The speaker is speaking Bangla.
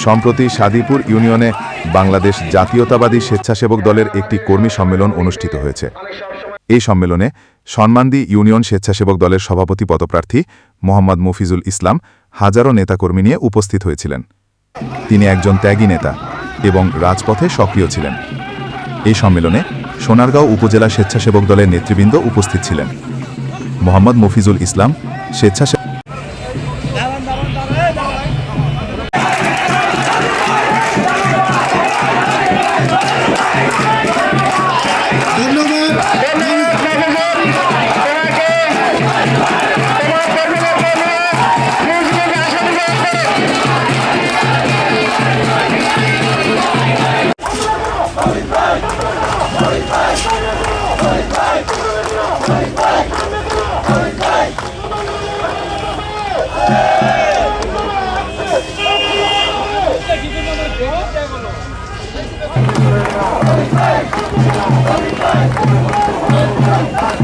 সম্প্রতি সাদীপুর ইউনিয়নে বাংলাদেশ জাতীয়তাবাদী স্বেচ্ছাসেবক দলের একটি কর্মী সম্মেলন অনুষ্ঠিত হয়েছে। এই সম্মেলনে সন্মানদী ইউনিয়ন স্বেচ্ছাসেবক দলের সভাপতি পদপ্রার্থী মোহাম্মদ মফিজুল ইসলাম হাজারো নেতাকর্মী নিয়ে উপস্থিত হয়েছিলেন। তিনি একজন ত্যাগী নেতা এবং রাজপথে সক্রিয় ছিলেন। এই সম্মেলনে সোনারগাঁও উপজেলা স্বেচ্ছাসেবক দলের নেতৃবৃন্দ উপস্থিত ছিলেন। মোহাম্মদ মফিজুল ইসলাম স্বেচ্ছাসেবক Bye.